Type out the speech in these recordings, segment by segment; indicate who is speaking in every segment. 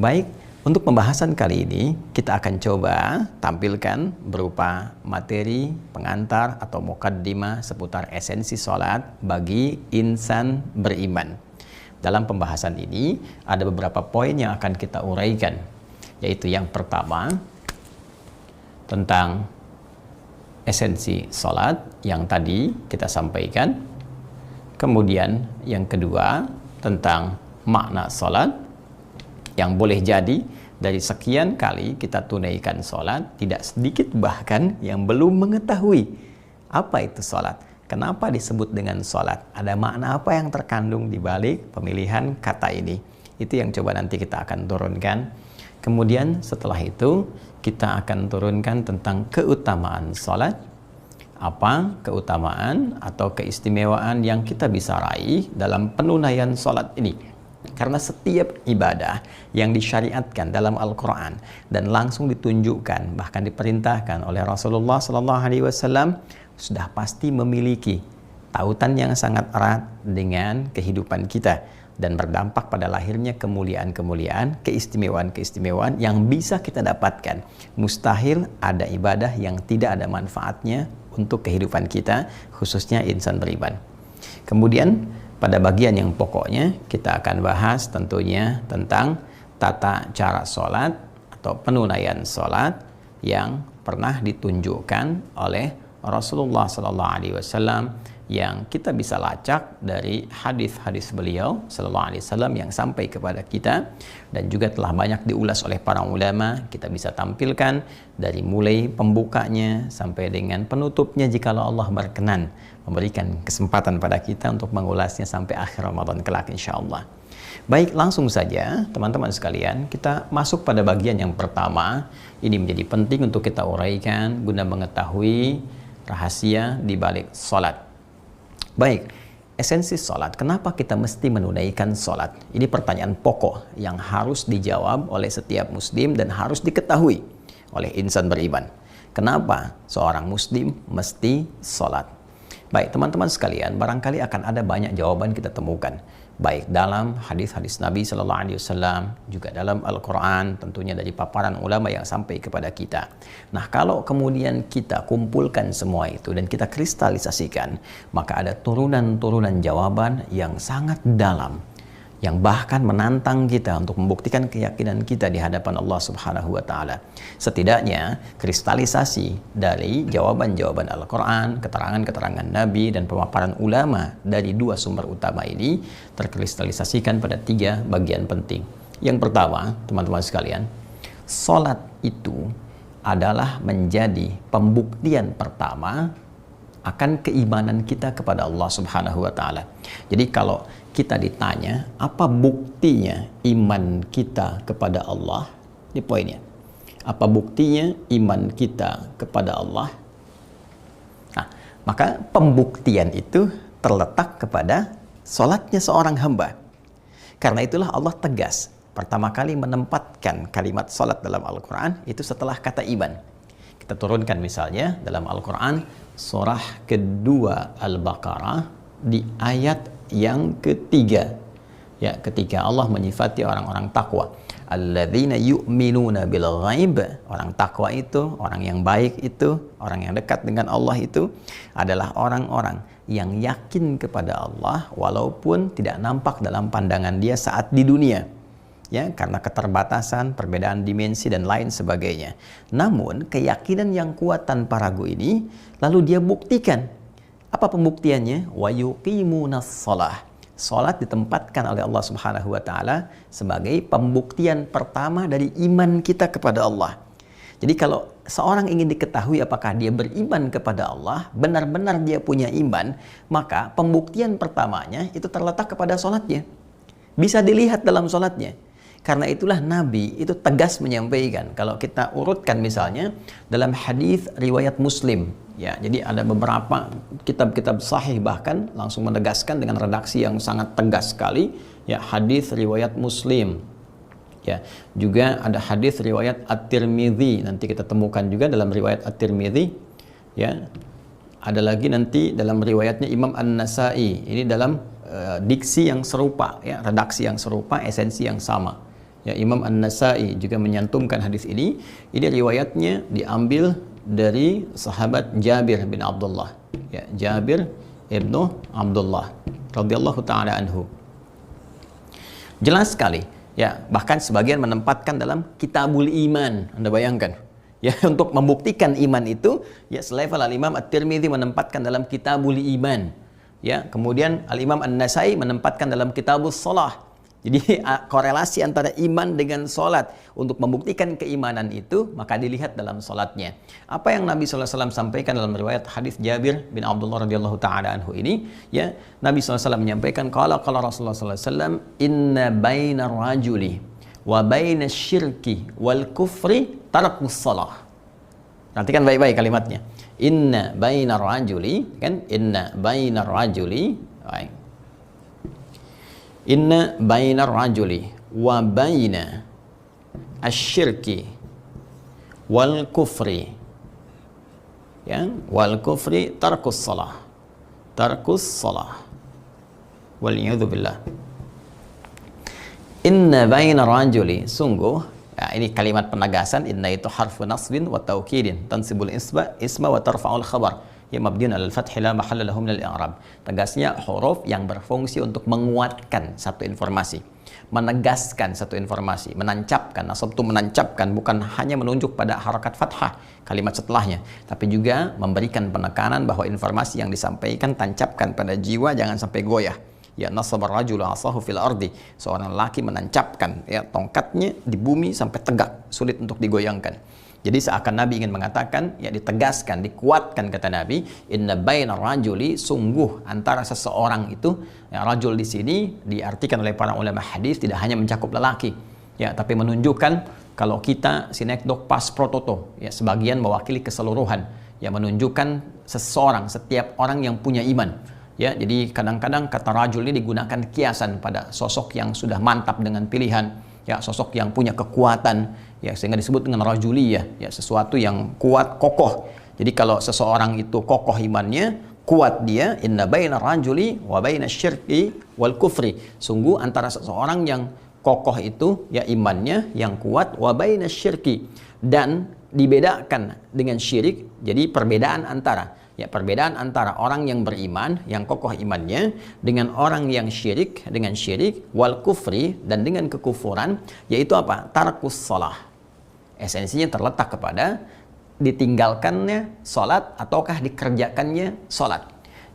Speaker 1: Baik, untuk pembahasan kali ini kita akan coba tampilkan berupa materi pengantar atau mukaddimah seputar esensi sholat bagi insan beriman. Dalam pembahasan ini ada beberapa poin yang akan kita uraikan, yaitu yang pertama tentang esensi sholat yang tadi kita sampaikan, kemudian yang kedua tentang makna sholat yang boleh jadi dari sekian kali kita tunaikan sholat, tidak sedikit bahkan yang belum mengetahui apa itu sholat, kenapa disebut dengan sholat, ada makna apa yang terkandung di balik pemilihan kata ini. Itu yang coba nanti kita akan turunkan. Kemudian setelah itu kita akan turunkan tentang keutamaan sholat, apa keutamaan atau keistimewaan yang kita bisa raih dalam penunaian sholat ini. Karena setiap ibadah yang disyariatkan dalam Al-Quran dan langsung ditunjukkan, bahkan diperintahkan oleh Rasulullah SAW, sudah pasti memiliki tautan yang sangat erat dengan kehidupan kita dan berdampak pada lahirnya kemuliaan-kemuliaan, keistimewaan-keistimewaan yang bisa kita dapatkan. Mustahil ada ibadah yang tidak ada manfaatnya untuk kehidupan kita, khususnya insan beriman. Kemudian pada bagian yang pokoknya kita akan bahas tentunya tentang tata cara sholat atau penunaian sholat yang pernah ditunjukkan oleh Rasulullah SAW, yang kita bisa lacak dari hadis-hadis beliau SAW yang sampai kepada kita dan juga telah banyak diulas oleh para ulama. Kita bisa tampilkan dari mulai pembukanya sampai dengan penutupnya jikalau Allah berkenan memberikan kesempatan pada kita untuk mengulasnya sampai akhir Ramadan kelak insyaallah. Baik, langsung saja teman-teman sekalian, kita masuk pada bagian yang pertama. Ini menjadi penting untuk kita uraikan guna mengetahui rahasia di balik sholat. Baik, esensi sholat, kenapa kita mesti menunaikan sholat? Ini pertanyaan pokok yang harus dijawab oleh setiap muslim dan harus diketahui oleh insan beriman. Kenapa seorang muslim mesti sholat? Baik teman-teman sekalian, barangkali akan ada banyak jawaban kita temukan, baik dalam hadis-hadis Nabi SAW, juga dalam Al-Quran, tentunya dari paparan ulama yang sampai kepada kita. Nah, kalau kemudian kita kumpulkan semua itu dan kita kristalisasikan, maka ada turunan-turunan jawaban yang sangat dalam, yang bahkan menantang kita untuk membuktikan keyakinan kita di hadapan Allah Subhanahu wa Ta'ala. Setidaknya kristalisasi dari jawaban-jawaban Al-Quran, keterangan-keterangan Nabi dan pemaparan ulama dari dua sumber utama ini terkristalisasikan pada tiga bagian penting. Yang pertama, teman-teman sekalian, sholat itu adalah menjadi pembuktian pertama akan keimanan kita kepada Allah Subhanahu wa Ta'ala. Jadi kalau kita ditanya apa buktinya iman kita kepada Allah, ini poinnya. Apa buktinya iman kita kepada Allah? Nah, maka pembuktian itu terletak kepada sholatnya seorang hamba. Karena itulah Allah tegas pertama kali menempatkan kalimat sholat dalam Al-Quran itu setelah kata iman. Kita turunkan misalnya dalam Al-Quran surah kedua Al-Baqarah di ayat yang ketiga, ya, ketika Allah menyifati orang-orang takwa, alladzina yu'minuna bil ghaib. Orang takwa itu, orang yang baik itu, orang yang dekat dengan Allah itu adalah orang-orang yang yakin kepada Allah walaupun tidak nampak dalam pandangan dia saat di dunia, ya, karena keterbatasan, perbedaan dimensi dan lain sebagainya. Namun keyakinan yang kuat tanpa ragu ini lalu dia buktikan. Apa pembuktiannya? Wa yuqimunas shalah. Salat ditempatkan oleh Allah Subhanahu wa Ta'ala sebagai pembuktian pertama dari iman kita kepada Allah. Jadi kalau seorang ingin diketahui apakah dia beriman kepada Allah, benar-benar dia punya iman, maka pembuktian pertamanya itu terletak kepada salatnya. Bisa dilihat dalam salatnya. Karena itulah Nabi itu tegas menyampaikan, kalau kita urutkan misalnya dalam hadis riwayat Muslim, ya, jadi ada beberapa kitab-kitab sahih bahkan langsung menegaskan dengan redaksi yang sangat tegas sekali, ya, hadis riwayat Muslim, ya, juga ada hadis riwayat At-Tirmidzi, nanti kita temukan juga dalam riwayat At-Tirmidzi, ya, ada lagi nanti dalam riwayatnya Imam An-Nasai, ini dalam diksi yang serupa, ya, redaksi yang serupa, esensi yang sama. Ya, Imam An-Nasai juga menyantumkan hadis ini. Ini riwayatnya diambil dari sahabat Jabir bin Abdullah. Ya, Jabir ibnu Abdullah radhiyallahu taala anhu. Jelas sekali. Ya, bahkan sebagian menempatkan dalam Kitabul Iman. Anda bayangkan. Ya, untuk membuktikan iman itu, ya selevel Al-Imam At-Tirmidzi menempatkan dalam Kitabul Iman. Ya, kemudian Al-Imam An-Nasai menempatkan dalam Kitabus Shalah. Jadi korelasi antara iman dengan solat. Untuk membuktikan keimanan itu, maka dilihat dalam solatnya. Apa yang Nabi SAW sampaikan dalam riwayat hadis Jabir bin Abdullah radhiyallahu ta'ala anhu ini, ya, Nabi SAW menyampaikan, qala Rasulullah SAW, inna baina rajuli wa baina syirki wal kufri tarakus salah. Perhatikan baik-baik kalimatnya. Inna baina rajuli, kan? Inna baina rajuli, baik. Inna baina rajuli wa baina asyirki wal kufri, ya, wal kufri tarkus salah wal iyadzu billah. Inna baina rajuli, sungguh, ya, ini kalimat penegasan. Inna itu harfu nasbin wa taukidin, tansibul isma wa tarfa'ul khabar, ya mabniun alal fathi la mahalla lahu minal i'rab. Tegasnya huruf yang berfungsi untuk menguatkan satu informasi, menegaskan satu informasi, menancapkan. Nasab itu menancapkan, bukan hanya menunjuk pada harakat fathah kalimat setelahnya, tapi juga memberikan penekanan bahwa informasi yang disampaikan tancapkan pada jiwa, jangan sampai goyah. Ya, nasabar rajulu asahu fil ardi, seorang laki menancapkan, ya, tongkatnya di bumi sampai tegak, sulit untuk digoyangkan. Jadi seakan Nabi ingin mengatakan, ya, ditegaskan, dikuatkan kata Nabi, inna baina rajuli, sungguh antara seseorang itu, ya, rajul di sini diartikan oleh para ulama hadis tidak hanya mencakup lelaki, ya, tapi menunjukkan kalau kita sinekdok pas prototo, ya, sebagian mewakili keseluruhan, ya, menunjukkan seseorang, setiap orang yang punya iman. Ya, jadi kadang-kadang kata rajul ini digunakan kiasan pada sosok yang sudah mantap dengan pilihan, ya, sosok yang punya kekuatan, ya, sehingga disebut dengan rajuliyah, ya, sesuatu yang kuat, kokoh. Jadi kalau seseorang itu kokoh imannya, kuat dia, inna baina rajuli wa baina syirki wal kufri, sungguh antara seseorang yang kokoh itu, ya, imannya yang kuat, wa baina syirki, dan dibedakan dengan syirik. Jadi perbedaan antara, ya, perbedaan antara orang yang beriman, yang kokoh imannya, dengan orang yang syirik, dengan syirik, wal kufri, dan dengan kekufuran, yaitu apa? Tarkus salah. Esensinya terletak kepada ditinggalkannya salat ataukah dikerjakannya salat.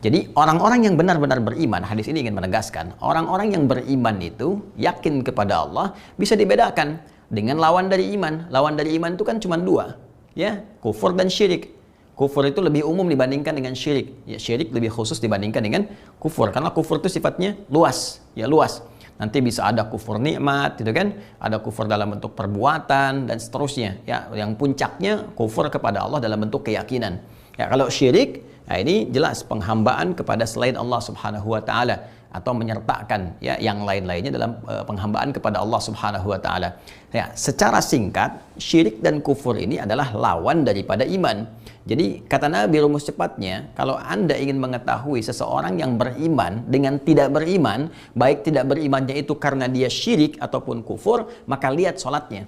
Speaker 1: Jadi orang-orang yang benar-benar beriman, hadis ini ingin menegaskan, orang-orang yang beriman itu yakin kepada Allah bisa dibedakan dengan lawan dari iman. Lawan dari iman itu kan cuma dua, ya, kufur dan syirik. Kufur itu lebih umum dibandingkan dengan syirik. Ya, syirik lebih khusus dibandingkan dengan kufur. Karena kufur itu sifatnya luas. Ya, luas. Nanti bisa ada kufur nikmat, gitu kan? Ada kufur dalam bentuk perbuatan, dan seterusnya. Ya, yang puncaknya kufur kepada Allah dalam bentuk keyakinan. Ya, kalau syirik, nah ini jelas penghambaan kepada selain Allah Subhanahu wa Ta'ala, atau menyertakan, ya, yang lain-lainnya dalam penghambaan kepada Allah Subhanahu wa Ta'ala. Ya, secara singkat, syirik dan kufur ini adalah lawan daripada iman. Jadi kata Nabi rumus cepatnya, kalau Anda ingin mengetahui seseorang yang beriman dengan tidak beriman, baik tidak berimannya itu karena dia syirik ataupun kufur, maka lihat sholatnya.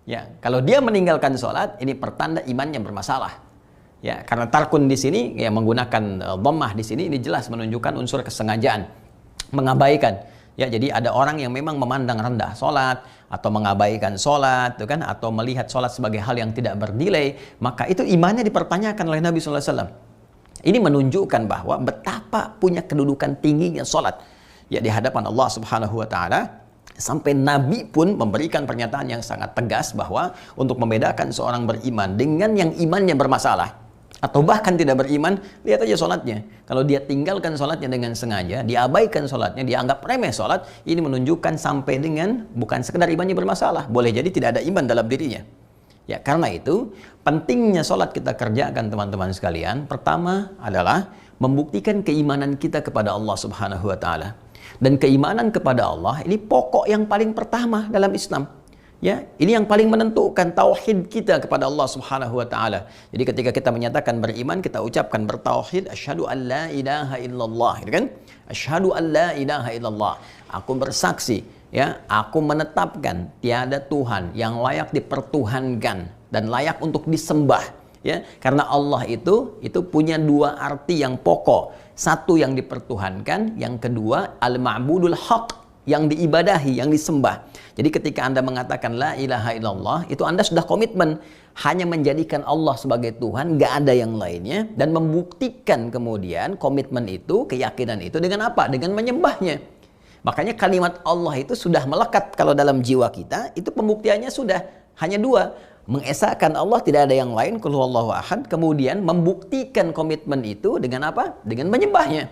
Speaker 1: Ya, kalau dia meninggalkan sholat, ini pertanda imannya bermasalah. Ya, karena tarkun di sini, ya, menggunakan dhammah di sini, ini jelas menunjukkan unsur kesengajaan, mengabaikan. Ya, jadi ada orang yang memang memandang rendah sholat, atau mengabaikan sholat, kan, atau melihat sholat sebagai hal yang tidak bernilai, maka itu imannya dipertanyakan oleh Nabi SAW. Ini menunjukkan bahwa betapa punya kedudukan tingginya sholat, ya, di hadapan Allah Subhanahu wa Ta'ala. Sampai Nabi pun memberikan pernyataan yang sangat tegas bahwa untuk membedakan seorang beriman dengan yang imannya bermasalah, atau bahkan tidak beriman, lihat aja sholatnya. Kalau dia tinggalkan sholatnya dengan sengaja, diabaikan sholatnya, dianggap remeh sholat, ini menunjukkan sampai dengan bukan sekedar imannya bermasalah, boleh jadi tidak ada iman dalam dirinya. Ya, karena itu pentingnya sholat kita kerjakan, teman-teman sekalian. Pertama adalah membuktikan keimanan kita kepada Allah Subhanahu wa Ta'ala. Dan keimanan kepada Allah ini pokok yang paling pertama dalam Islam. Ya, ini yang paling menentukan tauhid kita kepada Allah Subhanahu wa Ta'ala. Jadi ketika kita menyatakan beriman, kita ucapkan bertauhid, asyhadu an la ilaha illallah, gitu kan? Asyhadu an la ilaha illallah. Aku bersaksi, ya, aku menetapkan tiada Tuhan yang layak dipertuhankan dan layak untuk disembah, ya, karena Allah itu punya dua arti yang pokok. Satu yang dipertuhankan, yang kedua al-ma'budul haq, yang diibadahi, yang disembah. Jadi ketika Anda mengatakan la ilaha illallah, itu Anda sudah komitmen hanya menjadikan Allah sebagai Tuhan, gak ada yang lainnya, dan membuktikan kemudian komitmen itu, keyakinan itu dengan apa? Dengan menyembahnya. Makanya kalimat Allah itu sudah melekat kalau dalam jiwa kita, itu pembuktiannya sudah hanya dua. Mengesahkan Allah, tidak ada yang lain, qul huwallahu ahad, kemudian membuktikan komitmen itu dengan apa? Dengan menyembahnya.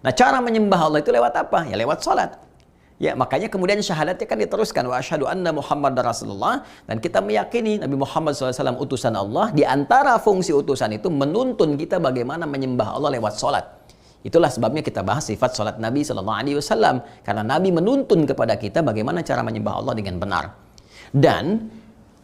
Speaker 1: Nah, cara menyembah Allah itu lewat apa? Ya lewat salat. Ya, makanya kemudian syahadatnya kan diteruskan, wa asyhadu anna Muhammadar Rasulullah, dan kita meyakini Nabi Muhammad SAW utusan Allah. Di antara fungsi utusan itu menuntun kita bagaimana menyembah Allah lewat salat. Itulah sebabnya kita bahas sifat salat Nabi SAW, karena Nabi menuntun kepada kita bagaimana cara menyembah Allah dengan benar. Dan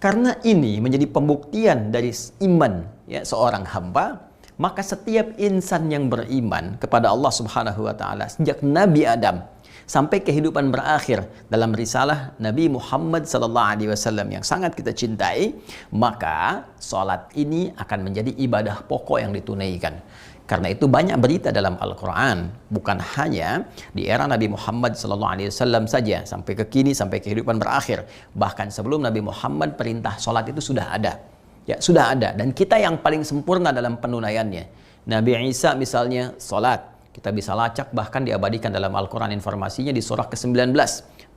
Speaker 1: karena ini menjadi pembuktian dari iman, ya, seorang hamba, maka setiap insan yang beriman kepada Allah Subhanahu wa taala sejak Nabi Adam sampai kehidupan berakhir dalam risalah Nabi Muhammad SAW yang sangat kita cintai, maka salat ini akan menjadi ibadah pokok yang ditunaikan. Karena itu banyak berita dalam Al-Quran, bukan hanya di era Nabi Muhammad SAW saja, sampai ke kini, sampai kehidupan berakhir. Bahkan sebelum Nabi Muhammad, perintah salat itu sudah ada. Ya, sudah ada. Dan kita yang paling sempurna dalam penunaiannya. Nabi Isa misalnya salat. Kita bisa lacak, bahkan diabadikan dalam Al-Quran informasinya di surah ke-19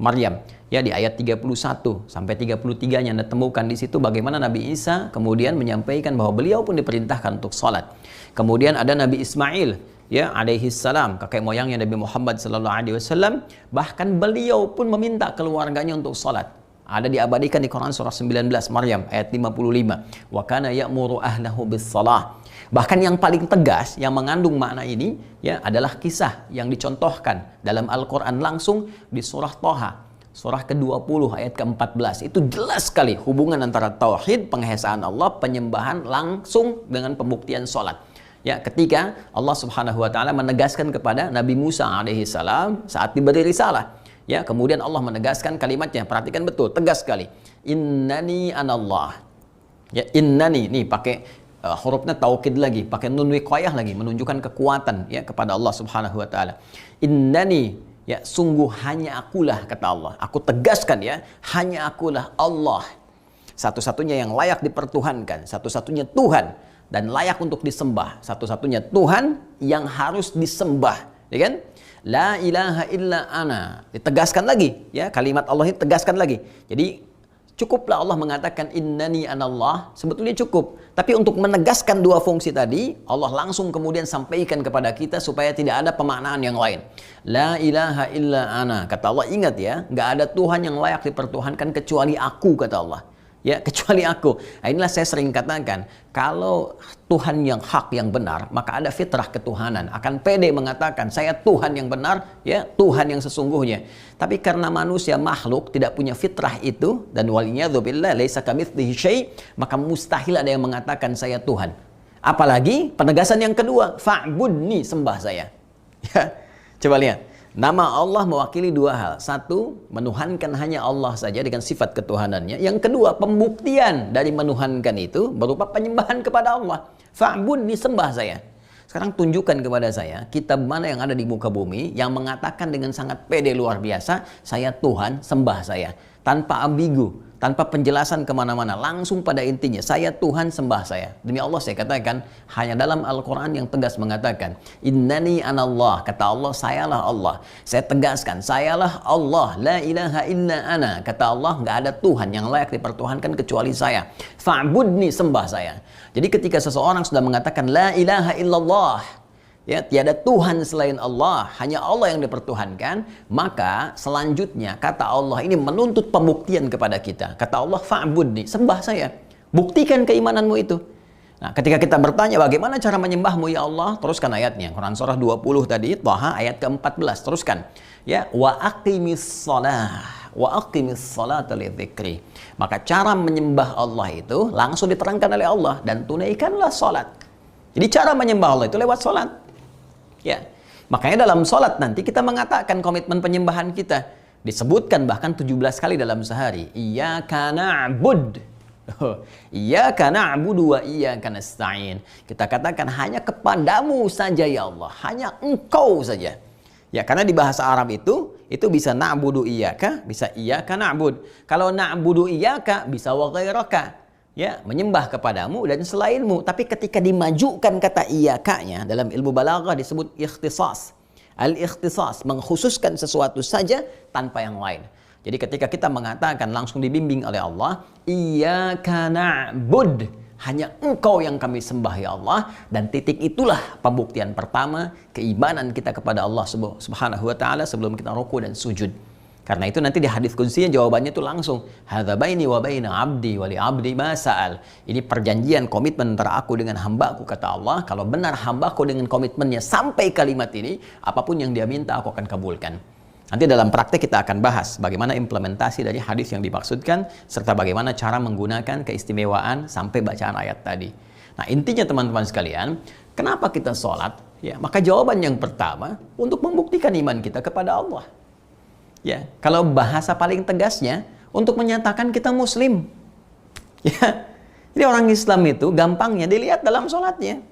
Speaker 1: Maryam, ya, di ayat 31 sampai 33 yang Anda temukan di situ bagaimana Nabi Isa kemudian menyampaikan bahwa beliau pun diperintahkan untuk salat. Kemudian ada Nabi Ismail, ya, alaihi salam, kakek moyangnya Nabi Muhammad SAW, bahkan beliau pun meminta keluarganya untuk salat. Ada diabadikan di Quran surah 19 Maryam ayat 55. Wa kana ya'muru ahlahu bis-shalah. Bahkan yang paling tegas yang mengandung makna ini, ya, adalah kisah yang dicontohkan dalam Al-Qur'an langsung di surah Thaha, surah ke-20 ayat ke-14. Itu jelas sekali hubungan antara tauhid, penghesaan Allah, penyembahan langsung dengan pembuktian salat. Ya, ketika Allah Subhanahu wa taala menegaskan kepada Nabi Musa alaihi salam saat diberi risalah, ya, kemudian Allah menegaskan kalimatnya, perhatikan betul, tegas sekali. Innani anallah. Ya, innani, nih pakai hurufnya taukid lagi, pakai nun wiqayah lagi, menunjukkan kekuatan, ya, kepada Allah Subhanahu wa taala. Innani, ya, sungguh hanya akulah, kata Allah. Aku tegaskan, ya, hanya akulah Allah. Satu-satunya yang layak dipertuhankan, satu-satunya Tuhan dan layak untuk disembah, satu-satunya Tuhan yang harus disembah, ya kan? La ilaha illa ana. Ditegaskan lagi, ya, kalimat Allah ini tegaskan lagi. Jadi cukuplah Allah mengatakan innani anallah, sebetulnya cukup. Tapi untuk menegaskan dua fungsi tadi, Allah langsung kemudian sampaikan kepada kita supaya tidak ada pemaknaan yang lain. La ilaha illa ana. Kata Allah, ingat ya, nggak ada Tuhan yang layak dipertuhankan kecuali aku, kata Allah. Ya, kecuali aku. Nah, inilah saya sering katakan, kalau Tuhan yang hak, yang benar, maka ada fitrah ketuhanan. Akan pede mengatakan, saya Tuhan yang benar, ya, Tuhan yang sesungguhnya. Tapi karena manusia makhluk tidak punya fitrah itu, dan waliyadzubillah laisa kamitslihi syai', maka mustahil ada yang mengatakan saya Tuhan. Apalagi penegasan yang kedua, fa'budni, sembah saya. Ya, coba lihat. Nama Allah mewakili dua hal. Satu, menuhankan hanya Allah saja dengan sifat ketuhanannya. Yang kedua, pembuktian dari menuhankan itu berupa penyembahan kepada Allah. Fa'budni, sembah saya. Sekarang tunjukkan kepada saya kitab mana yang ada di muka bumi yang mengatakan dengan sangat pede luar biasa, saya Tuhan, sembah saya. Tanpa ambigu, tanpa penjelasan kemana-mana, langsung pada intinya, saya Tuhan, sembah saya. Demi Allah saya katakan, hanya dalam Al-Quran yang tegas mengatakan, innani anallah, kata Allah, sayalah Allah. Saya tegaskan, sayalah Allah, la ilaha illa ana, kata Allah, nggak ada Tuhan yang layak dipertuhankan kecuali saya. Fa'budni, sembah saya. Jadi ketika seseorang sudah mengatakan, la ilaha illallah, ya, tiada Tuhan selain Allah, hanya Allah yang dipertuhankan, maka selanjutnya kata Allah ini menuntut pembuktian kepada kita. Kata Allah, fa'budni, sembah saya. Buktikan keimananmu itu. Nah, ketika kita bertanya bagaimana cara menyembahmu ya Allah, teruskan ayatnya. Quran surah 20 tadi, Thaha ayat ke-14, teruskan. Ya, wa aqimis shalah, wa aqimis salata lidzikri. Maka cara menyembah Allah itu langsung diterangkan oleh Allah, dan tunaikanlah salat. Jadi cara menyembah Allah itu lewat salat. Ya, makanya dalam sholat nanti kita mengatakan komitmen penyembahan kita Disebutkan bahkan 17 kali dalam sehari. Iyyaka na'bud. Iyyaka na'budu wa iyyaka nasta'in. Kita katakan hanya kepadamu saja ya Allah, hanya Engkau saja. Ya, karena di bahasa Arab itu bisa na'budu iyyaka, bisa iyyaka na'bud. Kalau na'budu iyyaka bisa wa ghairaka. Ya, menyembah kepadamu dan selainmu. Tapi ketika dimajukan kata iyyakanya dalam ilmu balaghah disebut ikhtisas. Al-ikhtisas, mengkhususkan sesuatu saja tanpa yang lain. Jadi ketika kita mengatakan langsung dibimbing oleh Allah, iyyaka na'bud, hanya Engkau yang kami sembah ya Allah, dan titik itulah pembuktian pertama keimanan kita kepada Allah Subhanahu wa taala sebelum kita ruku dan sujud. Karena itu nanti di hadis qudsinya jawabannya itu langsung, hadza baini wa baina 'abdi wa li 'abdi ma sa'al. Ini perjanjian komitmen antara aku dengan hambaku, kata Allah. Kalau benar hambaku dengan komitmennya sampai kalimat ini, apapun yang dia minta aku akan kabulkan. Nanti dalam praktek kita akan bahas bagaimana implementasi dari hadis yang dimaksudkan, serta bagaimana cara menggunakan keistimewaan sampai bacaan ayat tadi. Nah, intinya teman-teman sekalian, kenapa kita sholat? Ya, maka jawaban yang pertama, untuk membuktikan iman kita kepada Allah. Ya, kalau bahasa paling tegasnya, untuk menyatakan kita muslim. Ya, jadi orang Islam itu gampangnya dilihat dalam sholatnya.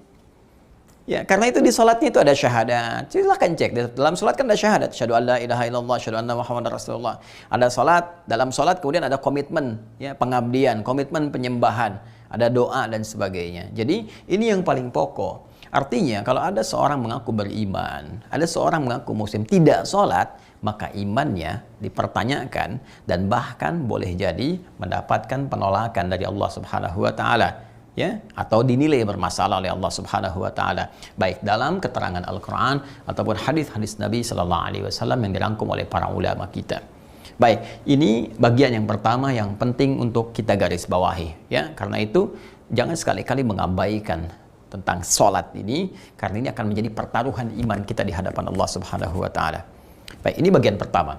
Speaker 1: Ya, karena itu di sholatnya itu ada syahadat. Silahkan cek, dalam sholat kan ada syahadat. Asyhadu an la ilaha illallah, asyhadu anna Muhammadar Rasulullah. Ada sholat, dalam sholat kemudian ada komitmen, ya, pengabdian, komitmen penyembahan, ada doa dan sebagainya. Jadi ini yang paling pokok. Artinya kalau ada seorang mengaku beriman, ada seorang mengaku muslim, tidak sholat, maka imannya dipertanyakan dan bahkan boleh jadi mendapatkan penolakan dari Allah Subhanahu wa taala. Ya, atau dinilai bermasalah oleh Allah Subhanahu wa taala, baik dalam keterangan Al-Qur'an ataupun hadis-hadis Nabi sallallahu alaihi wasallam yang dirangkum oleh para ulama kita. Baik, ini bagian yang pertama yang penting untuk kita garis bawahi, ya. Karena itu jangan sekali-kali mengabaikan tentang salat ini, karena ini akan menjadi pertaruhan iman kita di hadapan Allah Subhanahu wa taala. Baik, ini bagian pertama.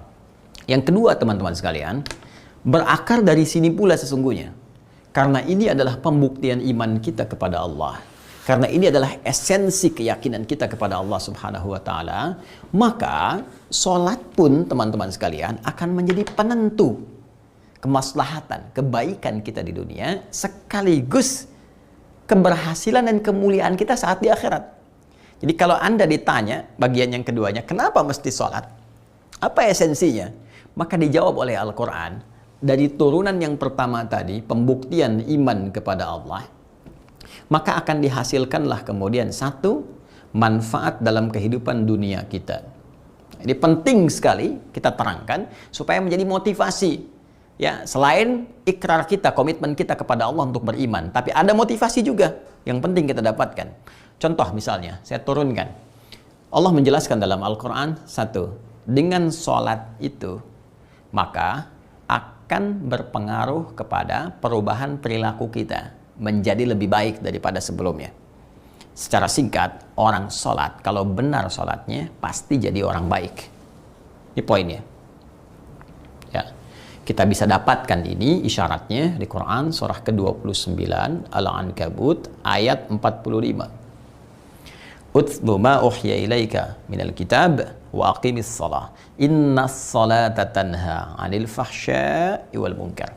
Speaker 1: Yang kedua, teman-teman sekalian, berakar dari sini pula sesungguhnya. Karena ini adalah pembuktian iman kita kepada Allah. Karena ini adalah esensi keyakinan kita kepada Allah Subhanahu wa taala, maka sholat pun teman-teman sekalian akan menjadi penentu kemaslahatan, kebaikan kita di dunia, sekaligus keberhasilan dan kemuliaan kita saat di akhirat. Jadi kalau Anda ditanya bagian yang keduanya, kenapa mesti sholat? Apa esensinya? Maka dijawab oleh Al-Quran. Dari turunan yang pertama tadi, pembuktian iman kepada Allah, maka akan dihasilkanlah kemudian satu manfaat dalam kehidupan dunia kita. Jadi penting sekali kita terangkan supaya menjadi motivasi. Ya, selain ikrar kita, komitmen kita kepada Allah untuk beriman, tapi ada motivasi juga yang penting kita dapatkan. Contoh misalnya, saya turunkan. Allah menjelaskan dalam Al-Quran, satu, dengan sholat itu, maka akan berpengaruh kepada perubahan perilaku kita menjadi lebih baik daripada sebelumnya. Secara singkat, orang sholat, kalau benar sholatnya, pasti jadi orang baik. Ini poinnya. Ya, kita bisa dapatkan ini isyaratnya di Quran surah ke-29 Al-Ankabut ayat 45. Utlu ma uhya ilaika minal kitab wa aqimis shalah innas salata tanha 'anil fahsya'i wal munkar.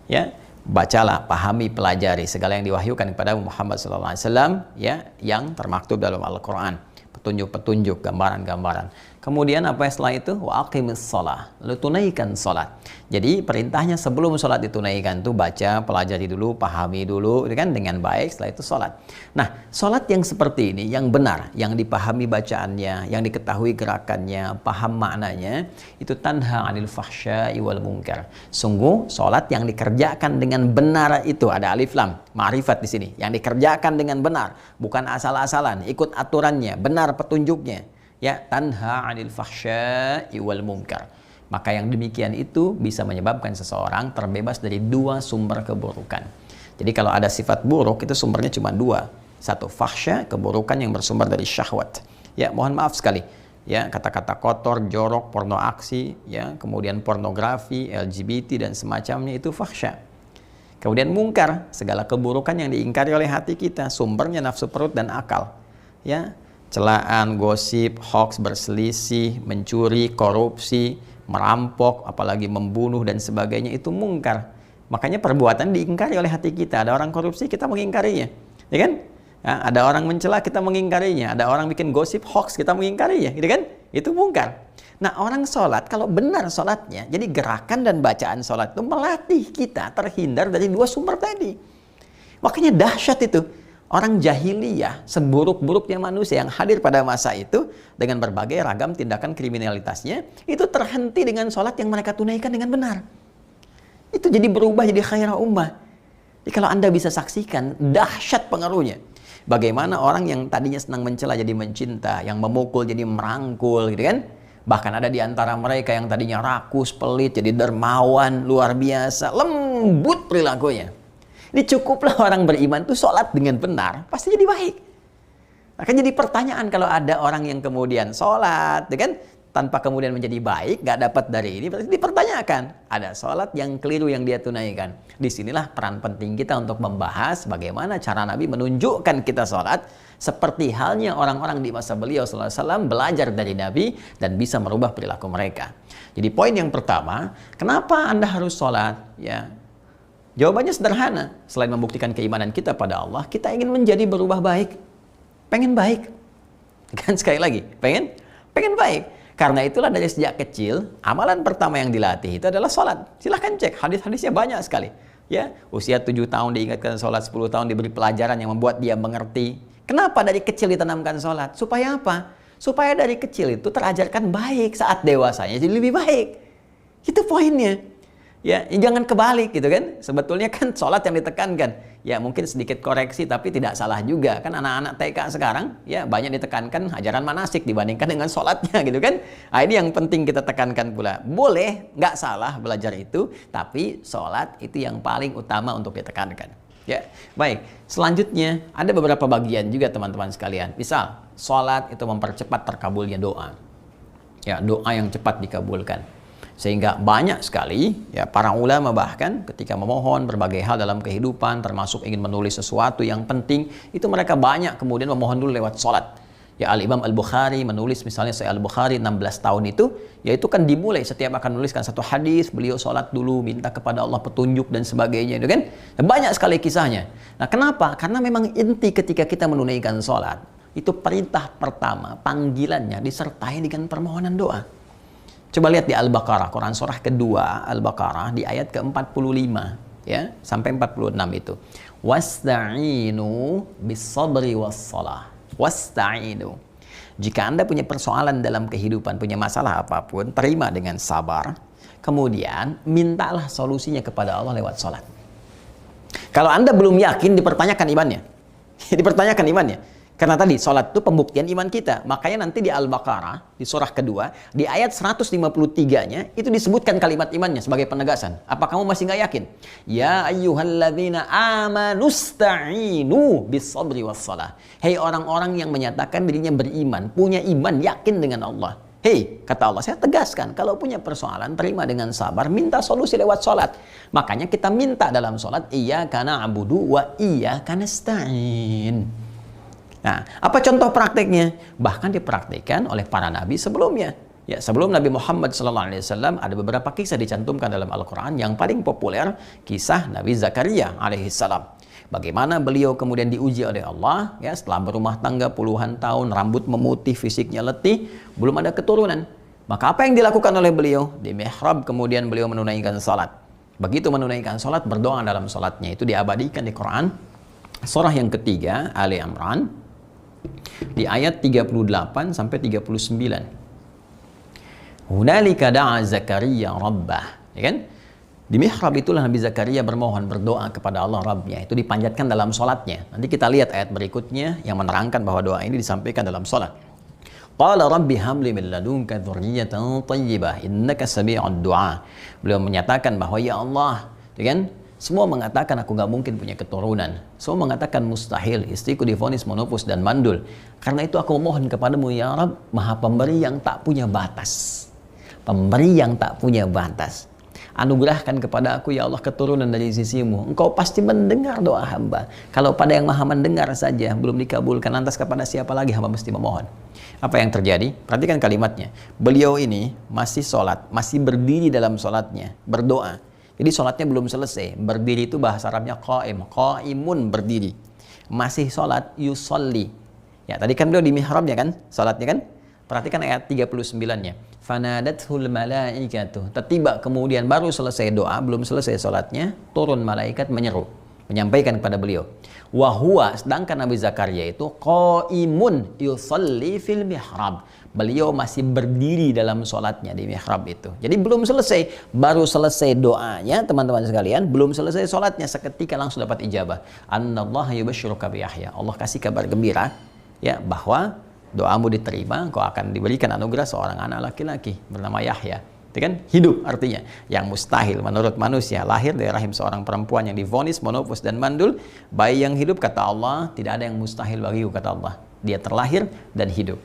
Speaker 1: Ya, bacalah, pahami, pelajari segala yang diwahyukan kepada Muhammad sallallahu alaihi wasallam, ya, yang termaktub dalam Al-Qur'an, petunjuk-petunjuk, gambaran-gambaran. Kemudian apa setelah itu? Wa aqimis shalah, lalu tunaikan salat. Jadi perintahnya sebelum salat ditunaikan tuh baca, pelajari dulu, pahami dulu, kan, dengan baik, setelah itu salat. Nah, salat yang seperti ini, yang benar, yang dipahami bacaannya, yang diketahui gerakannya, paham maknanya, itu tanha 'anil fahsya'i wal munkar. Sungguh salat yang dikerjakan dengan benar itu, ada alif lam, ma'rifat di sini, yang dikerjakan dengan benar, bukan asal-asalan, ikut aturannya, benar petunjuknya. Ya, tanha 'anil fahsya'i wal munkar. Maka yang demikian itu bisa menyebabkan seseorang terbebas dari dua sumber keburukan. Jadi kalau ada sifat buruk itu sumbernya cuma dua. Satu, fahsya, keburukan yang bersumber dari syahwat. Ya, mohon maaf sekali. Ya, kata-kata kotor, jorok, porno aksi, ya, kemudian pornografi, LGBT dan semacamnya itu fahsya. Kemudian mungkar, segala keburukan yang diingkari oleh hati kita, sumbernya nafsu perut dan akal. Ya, celaan, gosip, hoax, berselisih, mencuri, korupsi, merampok, apalagi membunuh dan sebagainya, itu mungkar. Makanya perbuatan diingkari oleh hati kita. Ada orang korupsi, kita mengingkarinya, ya kan? Ya, ada orang mencela, kita mengingkarinya. Ada orang bikin gosip, hoax, kita mengingkarinya, gitu kan? Itu mungkar. Nah, orang sholat, kalau benar sholatnya, jadi gerakan dan bacaan sholat itu melatih kita terhindar dari dua sumber tadi. Makanya dahsyat itu. Orang jahiliyah, seburuk-buruknya manusia yang hadir pada masa itu, dengan berbagai ragam tindakan kriminalitasnya, itu terhenti dengan sholat yang mereka tunaikan dengan benar. Itu jadi berubah jadi khairah ummah. Jadi kalau Anda bisa saksikan, dahsyat pengaruhnya. Bagaimana orang yang tadinya senang mencela jadi mencinta, yang memukul jadi merangkul, gitu kan? Bahkan ada di antara mereka yang tadinya rakus, pelit, jadi dermawan, luar biasa, lembut perilakunya. Ini cukuplah orang beriman tuh sholat dengan benar, pasti jadi baik. Akan jadi pertanyaan kalau ada orang yang kemudian sholat, ya kan, tanpa kemudian menjadi baik, gak dapat dari ini, berarti dipertanyakan. Ada sholat yang keliru yang dia tunaikan. Disinilah peran penting kita untuk membahas bagaimana cara Nabi menunjukkan kita sholat, seperti halnya orang-orang di masa beliau SAW belajar dari Nabi dan bisa merubah perilaku mereka. Jadi poin yang pertama, kenapa Anda harus sholat? Ya, jawabannya sederhana. Selain membuktikan keimanan kita pada Allah, kita ingin menjadi berubah baik. Pengen baik. Kan sekali lagi, pengen baik. Karena itulah dari sejak kecil, amalan pertama yang dilatih itu adalah sholat. Silahkan cek, hadis-hadisnya banyak sekali. Ya, usia 7 tahun diingatkan sholat, 10 tahun diberi pelajaran yang membuat dia mengerti. Kenapa dari kecil ditanamkan sholat? Supaya apa? Supaya dari kecil itu terajarkan baik, saat dewasanya jadi lebih baik. Itu poinnya. Ya, jangan kebalik gitu kan. Sebetulnya kan sholat yang ditekankan. Ya mungkin sedikit koreksi tapi tidak salah juga. Kan anak-anak TK sekarang ya banyak ditekankan ajaran manasik dibandingkan dengan sholatnya gitu kan. Nah, ini yang penting kita tekankan pula. Boleh, nggak salah belajar itu. Tapi sholat itu yang paling utama untuk ditekankan. Ya, baik. Selanjutnya ada beberapa bagian juga teman-teman sekalian. Misal, sholat itu mempercepat terkabulnya doa. Ya, doa yang cepat dikabulkan. Sehingga banyak sekali ya para ulama bahkan ketika memohon berbagai hal dalam kehidupan, termasuk ingin menulis sesuatu yang penting, itu mereka banyak kemudian memohon dulu lewat sholat. Ya, Al-Imam Al-Bukhari menulis misalnya Sahih Al-Bukhari 16 tahun itu, yaitu kan dimulai setiap akan menuliskan satu hadis, beliau sholat dulu, minta kepada Allah petunjuk dan sebagainya, itu kan? Dan banyak sekali kisahnya. Nah, kenapa? Karena memang inti ketika kita menunaikan sholat, itu perintah pertama, panggilannya disertai dengan permohonan doa. Coba lihat di Al-Baqarah, Quran surah kedua Al-Baqarah di ayat ke-45 ya sampai 46 itu. Wasta'inu bis-sabri was-shalah. Wasta'inu. Jika Anda punya persoalan dalam kehidupan, punya masalah apapun, terima dengan sabar. Kemudian mintalah solusinya kepada Allah lewat sholat. Kalau Anda belum yakin, dipertanyakan imannya. Dipertanyakan imannya. Karena tadi sholat itu pembuktian iman kita. Makanya nanti di Al-Baqarah, di surah kedua, di ayat 153-nya, itu disebutkan kalimat imannya sebagai penegasan. Apa kamu masih nggak yakin? Ya ayyuhalladzina amanusta'inu bis-sabri was-shalah. Hei orang-orang yang menyatakan dirinya beriman, punya iman, yakin dengan Allah. Hei, kata Allah, saya tegaskan, kalau punya persoalan, terima dengan sabar, minta solusi lewat sholat. Makanya kita minta dalam sholat, iyyaka na'budu wa iyyaka nasta'in. Nah, apa contoh prakteknya? Bahkan dipraktikkan oleh para nabi sebelumnya. Ya, sebelum Nabi Muhammad SAW ada beberapa kisah dicantumkan dalam Al-Quran. Yang paling populer kisah Nabi Zakaria alaihissalam. Bagaimana beliau kemudian diuji oleh Allah, ya, setelah berumah tangga puluhan tahun, rambut memutih, fisiknya letih, belum ada keturunan. Maka apa yang dilakukan oleh beliau? Di mihrab kemudian beliau menunaikan salat. Begitu menunaikan salat, berdoa dalam salatnya. Itu diabadikan di Quran. Surah yang ketiga, Ali Imran. Di ayat 38 sampai 39. Hunalika da'a Zakaria rabbah, ya kan? Di mihrab itulah Nabi Zakaria bermohon, berdoa kepada Allah Rabbnya. Itu dipanjatkan dalam sholatnya. Nanti kita lihat ayat berikutnya yang menerangkan bahwa doa ini disampaikan dalam sholat. Qala rabbi habli min ladunka dzurriyyatan thayyibah innaka sami'ud du'a. Beliau menyatakan bahwa ya Allah, ya kan? Semua mengatakan aku gak mungkin punya keturunan. Semua mengatakan mustahil, istriku divonis menopause dan mandul. Karena itu aku memohon kepadamu ya Rabb, Maha Pemberi yang tak punya batas. Pemberi yang tak punya batas. Anugerahkan kepada aku ya Allah keturunan dari sisimu. Engkau pasti mendengar doa hamba. Kalau pada yang maha mendengar saja belum dikabulkan, lantas kepada siapa lagi hamba mesti memohon? Apa yang terjadi? Perhatikan kalimatnya. Beliau ini masih sholat, masih berdiri dalam sholatnya, berdoa. Jadi sholatnya belum selesai. Berdiri itu bahasa Arabnya qaim, qaimun, berdiri. Masih sholat, yusolli. Ya, tadi kan beliau di mihrabnya kan, sholatnya kan? Perhatikan ayat 39-nya. Fanadathul malaikatu. Tiba kemudian baru selesai doa, belum selesai sholatnya, turun malaikat menyeru, menyampaikan kepada beliau. Wahua, sedangkan Nabi Zakaria itu qaimun yusalli fil mihrab. Beliau masih berdiri dalam sholatnya di mihrab itu. Jadi belum selesai, baru selesai doanya teman-teman sekalian, belum selesai sholatnya, seketika langsung dapat ijabah. Annallaha yubashshiruka bi Yahya. Allah kasih kabar gembira ya bahwa doamu diterima, kau akan diberikan anugerah seorang anak laki-laki bernama Yahya. Itu kan hidup artinya. Yang mustahil menurut manusia, lahir dari rahim seorang perempuan yang divonis monopus dan mandul. Bayi yang hidup, kata Allah, tidak ada yang mustahil bagiku, kata Allah. Dia terlahir dan hidup.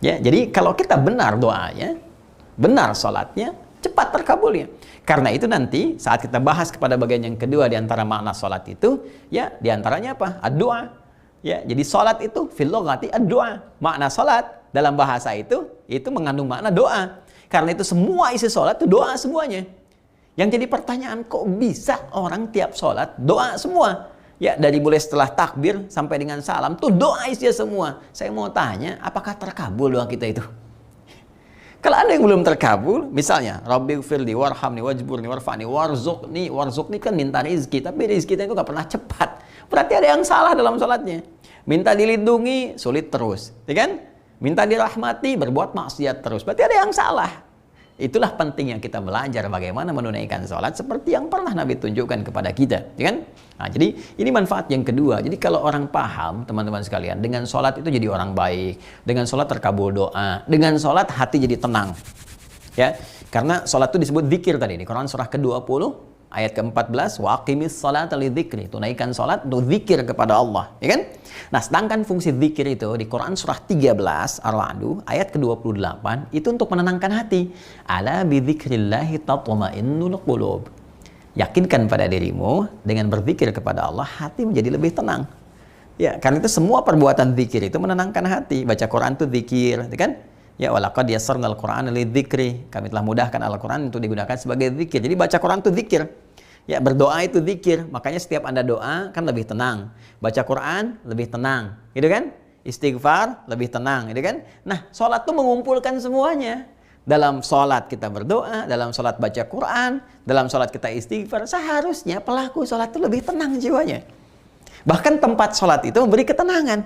Speaker 1: Ya, jadi kalau kita benar doanya, benar sholatnya, cepat terkabulnya. Karena itu nanti saat kita bahas kepada bagian yang kedua di antara makna sholat itu, ya di antaranya apa? Ad-doa. Ya, jadi sholat itu fil lughati ad-doa. Makna sholat dalam bahasa itu mengandung makna doa. Karena itu semua isi sholat itu doa semuanya. Yang jadi pertanyaan, kok bisa orang tiap sholat doa semua? Ya, dari mulai setelah takbir sampai dengan salam tuh doa isinya semua. Saya mau tanya, apakah terkabul doa kita itu? Kalau ada yang belum terkabul, misalnya Rabbighfirli warhamni wajburni warfa'ni warzuqni. Warzuqni kan minta rizki, tapi rizki kita itu gak pernah cepat. Berarti ada yang salah dalam sholatnya. Minta dilindungi, sulit terus, ya kan? Minta dirahmati, berbuat maksiat terus. Berarti ada yang salah. Itulah pentingnya kita belajar bagaimana menunaikan sholat seperti yang pernah Nabi tunjukkan kepada kita, ya kan? Nah, jadi ini manfaat yang kedua. Jadi kalau orang paham, teman-teman sekalian, dengan sholat itu jadi orang baik, dengan sholat terkabul doa, dengan sholat hati jadi tenang, ya. Karena sholat itu disebut zikir tadi di Quran surah ke-20 ayat ke-14, wa aqimis sholata lidzikri. Tunaikan sholat untuk zikir kepada Allah, ya kan? Nah, sedangkan fungsi zikir itu di Quran surah 13 Ar-Ra'd ayat ke-28 itu untuk menenangkan hati. Ala bidzikrillahi tatma'innul qulub. Yakinkan pada dirimu dengan berzikir kepada Allah hati menjadi lebih tenang. Ya, karena itu semua perbuatan zikir itu menenangkan hati. Baca Quran itu zikir, ya kan? Ya, walaqad yassarnal Qur'ana lidzikri. Kami telah mudahkan Al-Qur'an untuk digunakan sebagai zikir. Jadi baca Quran itu zikir. Ya, berdoa itu zikir. Makanya setiap Anda doa kan lebih tenang. Baca Quran lebih tenang, gitu kan? Istighfar lebih tenang, gitu kan? Nah, sholat itu mengumpulkan semuanya. Dalam sholat kita berdoa, dalam sholat baca Quran, dalam sholat kita istighfar. Seharusnya pelaku sholat itu lebih tenang jiwanya. Bahkan tempat sholat itu memberi ketenangan.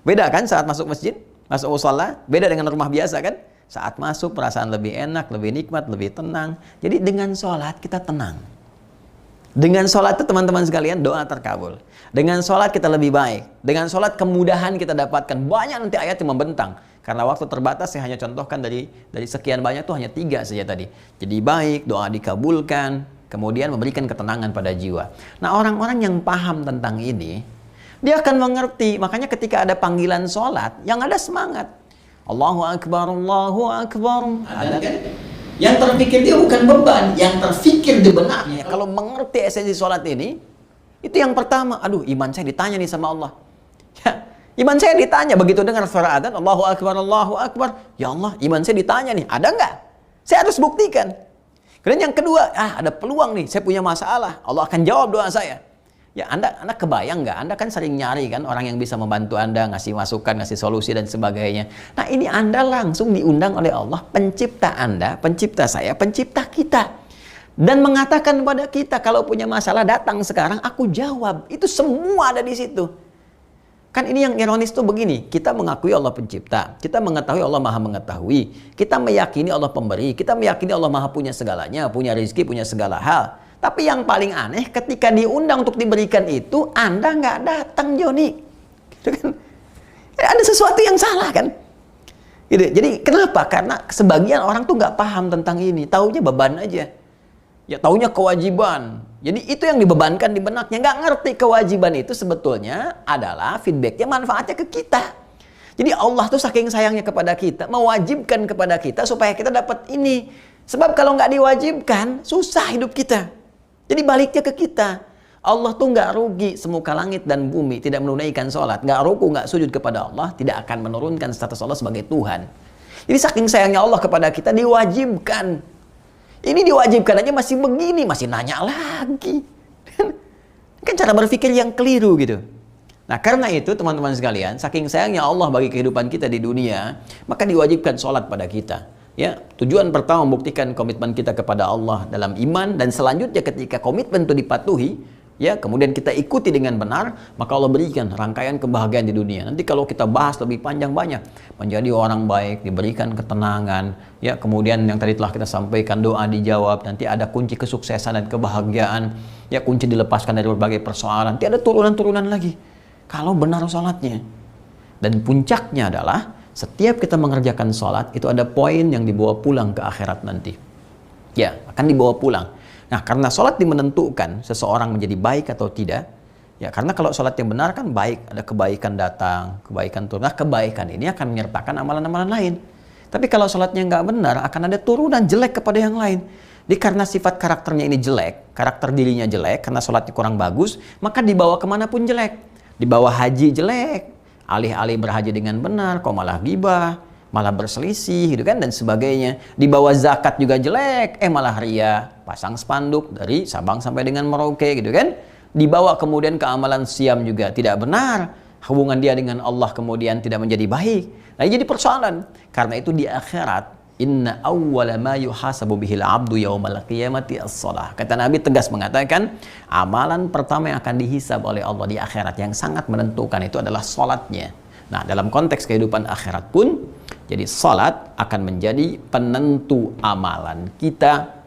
Speaker 1: Beda kan saat masuk masjid? Masuk mushola, beda dengan rumah biasa kan? Saat masuk perasaan lebih enak, lebih nikmat, lebih tenang. Jadi dengan sholat kita tenang. Dengan sholat itu teman-teman sekalian doa terkabul. Dengan sholat kita lebih baik. Dengan sholat kemudahan kita dapatkan. Banyak nanti ayat yang membentang. Karena waktu terbatas saya hanya contohkan dari sekian banyak tuh hanya 3 saja tadi. Jadi baik, doa dikabulkan, kemudian memberikan ketenangan pada jiwa. Nah, orang-orang yang paham tentang ini, dia akan mengerti. Makanya ketika ada panggilan sholat, yang ada semangat. Allahu Akbar, Allahu Akbar. Ada kan? Yang terpikir dia bukan beban, yang terpikir di benaknya. Kalau mengerti esensi sholat ini, itu yang pertama. Aduh, iman saya ditanya nih sama Allah. Ya, iman saya ditanya. Begitu dengar suara adzan, Allahu Akbar, Allahu Akbar. Ya Allah, iman saya ditanya nih. Ada nggak? Saya harus buktikan. Kemudian yang kedua, ada peluang nih. Saya punya masalah. Allah akan jawab doa saya. Ya, Anda kebayang nggak? Anda kan sering nyari kan orang yang bisa membantu Anda, ngasih masukan, ngasih solusi dan sebagainya. Nah, ini Anda langsung diundang oleh Allah, pencipta Anda, pencipta saya, pencipta kita. Dan mengatakan kepada kita, kalau punya masalah datang sekarang, aku jawab. Itu semua ada di situ. Kan ini yang ironis tuh begini, kita mengakui Allah pencipta, kita mengetahui Allah maha mengetahui, kita meyakini Allah pemberi, kita meyakini Allah maha punya segalanya, punya rezeki, punya segala hal. Tapi yang paling aneh, ketika diundang untuk diberikan itu, Anda nggak datang, Joni. Gitu kan? Ada sesuatu yang salah kan? Gitu. Jadi kenapa? Karena sebagian orang tuh nggak paham tentang ini, taunya beban aja. Ya taunya kewajiban. Jadi itu yang dibebankan di benaknya, nggak ngerti kewajiban itu sebetulnya adalah feedbacknya, manfaatnya ke kita. Jadi Allah tuh saking sayangnya kepada kita, mewajibkan kepada kita supaya kita dapat ini. Sebab kalau nggak diwajibkan, susah hidup kita. Jadi baliknya ke kita. Allah tuh nggak rugi semuka langit dan bumi tidak menunaikan sholat, nggak ruku, nggak sujud kepada Allah, tidak akan menurunkan status Allah sebagai Tuhan. Jadi saking sayangnya Allah kepada kita, diwajibkan. Ini diwajibkan aja masih begini, masih nanya lagi. Kan cara berpikir yang keliru gitu. Nah karena itu teman-teman sekalian, saking sayangnya Allah bagi kehidupan kita di dunia, maka diwajibkan sholat pada kita. Ya, tujuan pertama membuktikan komitmen kita kepada Allah dalam iman, dan selanjutnya ketika komitmen itu dipatuhi, ya, kemudian kita ikuti dengan benar, maka Allah berikan rangkaian kebahagiaan di dunia. Nanti kalau kita bahas lebih panjang banyak, menjadi orang baik, diberikan ketenangan, ya, kemudian yang tadi telah kita sampaikan, doa dijawab, nanti ada kunci kesuksesan dan kebahagiaan, ya, kunci dilepaskan dari berbagai persoalan, nanti ada turunan-turunan lagi kalau benar sholatnya. Dan puncaknya adalah setiap kita mengerjakan sholat, itu ada poin yang dibawa pulang ke akhirat nanti. Ya, akan dibawa pulang. Nah, karena sholat menentukan seseorang menjadi baik atau tidak. Ya, karena kalau sholat yang benar kan baik, ada kebaikan datang, kebaikan turun. Nah, kebaikan ini akan menyertakan amalan-amalan lain. Tapi kalau sholatnya nggak benar, akan ada turunan jelek kepada yang lain. Jadi karena sifat karakternya ini jelek, karakter dirinya jelek, karena sholatnya kurang bagus, maka dibawa kemanapun jelek. Dibawa haji jelek, alih-alih berhaji dengan benar, kok malah gibah, malah berselisih gitu kan, dan sebagainya. Dibawa zakat juga jelek, malah ria, pasang spanduk dari Sabang sampai dengan Merauke gitu kan. Dibawa kemudian ke amalan siam juga tidak benar, hubungan dia dengan Allah kemudian tidak menjadi baik. Nah, jadi persoalan. Karena itu di akhirat, inna awwala ma yuhasabu bihil abdu yaumal qiyamati as-shalah. Kata Nabi tegas mengatakan, amalan pertama yang akan dihisab oleh Allah di akhirat yang sangat menentukan itu adalah salatnya. Nah, dalam konteks kehidupan akhirat pun, jadi salat akan menjadi penentu amalan kita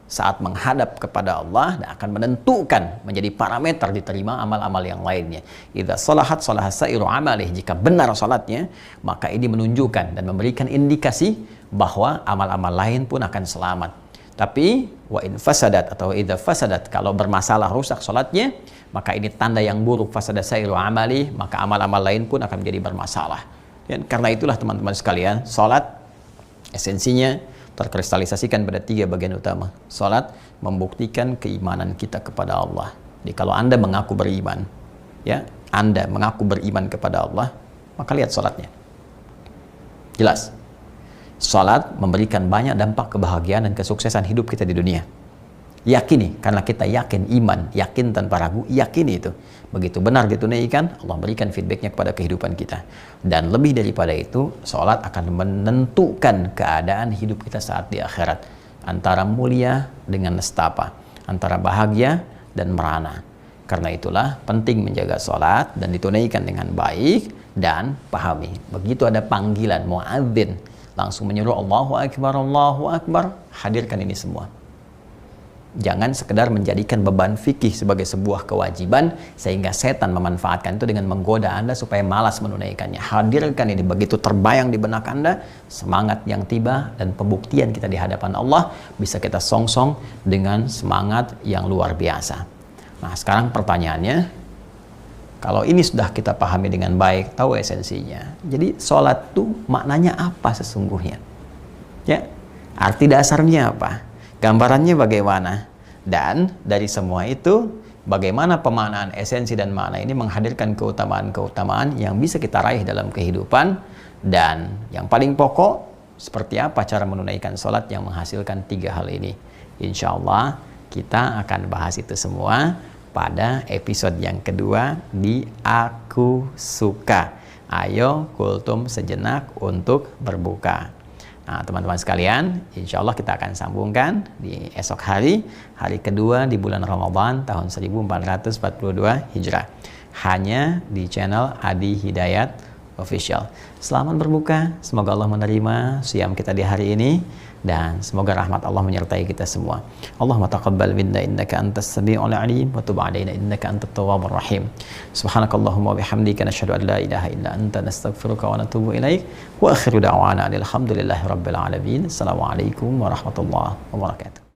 Speaker 1: saat menghadap kepada Allah, dan akan menentukan menjadi parameter diterima amal-amal yang lainnya. Idza salahat salaha sairu amalih, jika benar salatnya, maka ini menunjukkan dan memberikan indikasi bahwa amal-amal lain pun akan selamat. Tapi wa in fasadat atau idza fasadat, kalau bermasalah rusak salatnya, maka ini tanda yang buruk, fasada sairu amali, maka amal-amal lain pun akan menjadi bermasalah. Dan karena itulah teman-teman sekalian, salat esensinya terkristalisasikan pada 3 bagian utama. Salat membuktikan keimanan kita kepada Allah. Jadi kalau Anda mengaku beriman, ya, Anda mengaku beriman kepada Allah, maka lihat salatnya. Jelas. Salat memberikan banyak dampak kebahagiaan dan kesuksesan hidup kita di dunia. Yakini, karena kita yakin iman, yakin tanpa ragu, yakini itu. Begitu benar ditunaikan, Allah berikan feedbacknya kepada kehidupan kita. Dan lebih daripada itu, sholat akan menentukan keadaan hidup kita saat di akhirat. Antara mulia dengan nestapa, antara bahagia dan merana. Karena itulah penting menjaga sholat dan ditunaikan dengan baik, dan pahami. Begitu ada panggilan muadzin, langsung menyuruh Allahu Akbar, hadirkan ini semua. Jangan sekedar menjadikan beban fikih sebagai sebuah kewajiban sehingga setan memanfaatkan itu dengan menggoda Anda supaya malas menunaikannya. Hadirkan ini, begitu terbayang di benak Anda, semangat yang tiba dan pembuktian kita di hadapan Allah bisa kita songsong dengan semangat yang luar biasa. Nah, sekarang pertanyaannya, kalau ini sudah kita pahami dengan baik, tahu esensinya. Jadi sholat itu maknanya apa sesungguhnya? Ya, arti dasarnya apa? Gambarannya bagaimana? Dan dari semua itu, bagaimana pemaknaan esensi dan makna ini menghadirkan keutamaan-keutamaan yang bisa kita raih dalam kehidupan. Dan yang paling pokok, seperti apa cara menunaikan sholat yang menghasilkan 3 hal ini. Insya Allah kita akan bahas itu semua pada episode yang kedua di Aku Suka. Ayo kultum sejenak untuk berbuka. Nah, teman-teman sekalian, insya Allah kita akan sambungkan di esok hari kedua di bulan Ramadan tahun 1442 Hijrah. Hanya di channel Adi Hidayat Official. Selamat berbuka, semoga Allah menerima siyam kita di hari ini, dan semoga rahmat Allah menyertai kita semua. Allahumma taqabbal minna innaka antas sami'ul alim wa tub 'alaina innaka antat tawwabur rahim. Subhanakallahumma wa bihamdika nashhadu an la ilaha illa anta nastaghfiruka wa natubu ilaik. Wa akhiru da'wana alhamdulillahi rabbil alamin. Assalamualaikum warahmatullahi wabarakatuh.